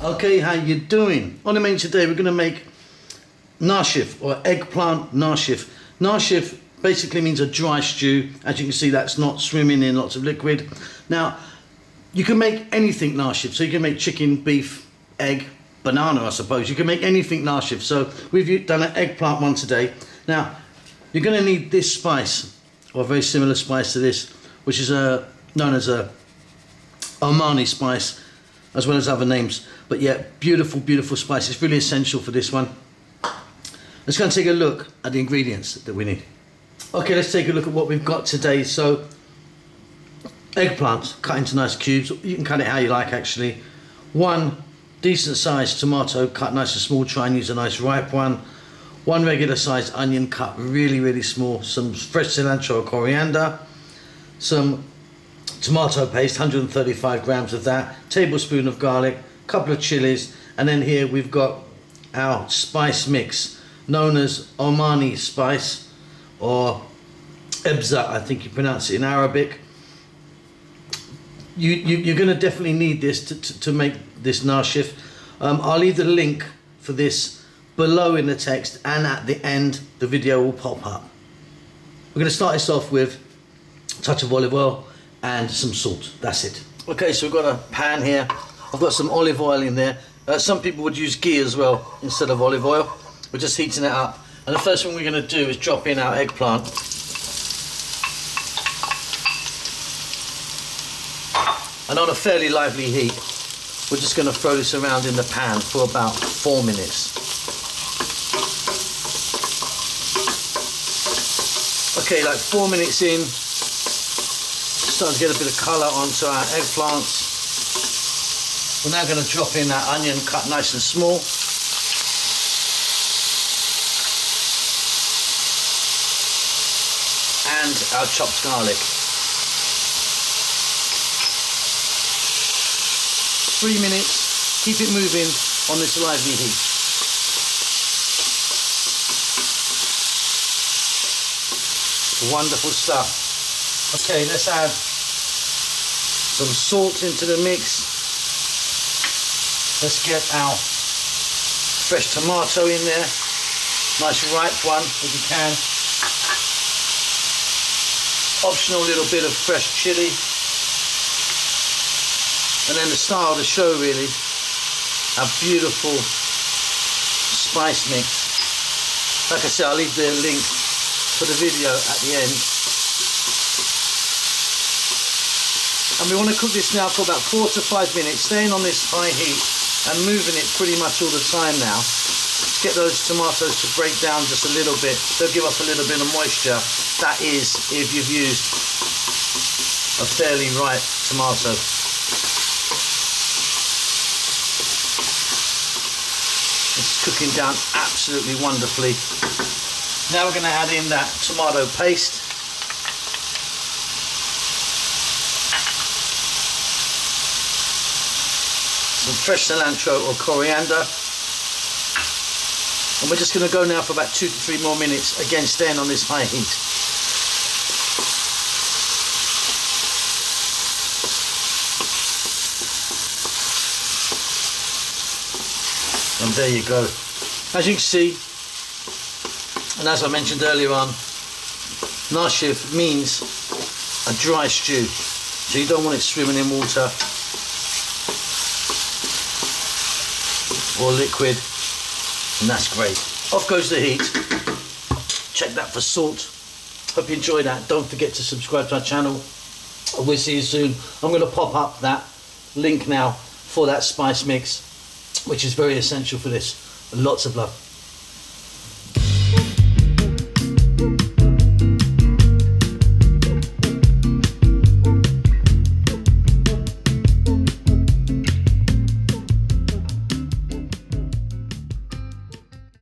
Okay, how you doing? On the menu today we're going to make nashif or eggplant nashif. Nashif basically means a dry stew. As you can see, that's not swimming in lots of liquid. Now you can make anything nashif, so you can make chicken, beef, egg, banana, I suppose. You can make anything nashif. So we've done an eggplant one today. Now you're going to need this spice, or a very similar spice to this, which is known as a Omani spice, as well as other names. But yeah, beautiful spice. It's really essential for this one. Let's go and take a look at the ingredients that we need. Okay, let's take a look at what we've got today. So eggplant cut into nice cubes. You can cut it how you like, actually. One decent sized tomato cut nice and small. Try and use a nice ripe one. One regular sized onion cut really small. Some fresh cilantro or coriander. Some tomato paste, 135 grams of that. Tablespoon of garlic. Couple of chilies. And then here we've got our spice mix, known as Omani spice, or BEZA, I think you pronounce it in Arabic. You're going to definitely need this to make this nashif. I'll leave the link for this below in the text, and at the end the video will pop up. We're going to start this off with a touch of olive oil and some salt. That's it. Okay, so we've got a pan here. I've got some olive oil in there. Some people would use ghee as well instead of olive oil. We're just heating it up. And the first thing we're going to do is drop in our eggplant. And on a fairly lively heat, we're just going to throw this around in the pan for about 4 minutes. Okay, like 4 minutes in, starting to get a bit of colour onto our eggplants. We're now going to drop in that onion cut nice and small. And our chopped garlic. 3 minutes, keep it moving on this lively heat. Wonderful stuff. Okay, let's add some salt into the mix. Let's get our fresh tomato in there. Nice ripe one, if you can. Optional little bit of fresh chili. And then the star of the show, really, our beautiful spice mix. Like I said, I'll leave the link for the video at the end. And we want to cook this now for about 4 to 5 minutes, staying on this high heat and moving it pretty much all the time now. Get those tomatoes to break down just a little bit. They'll give off a little bit of moisture. That is if you've used a fairly ripe tomato. It's cooking down absolutely wonderfully. Now we're going to add in that tomato paste. Some fresh cilantro or coriander. And we're just going to go now for about 2 to 3 more minutes, again staying on this high heat. And there you go. As you can see, and as I mentioned earlier on, nashif means a dry stew. So you don't want it swimming in water or liquid, and that's great. Off goes the heat. Check that for salt. Hope you enjoyed that. Don't forget to subscribe to our channel. We'll see you soon. I'm going to pop up that link now for that spice mix, which is very essential for this. Lots of love.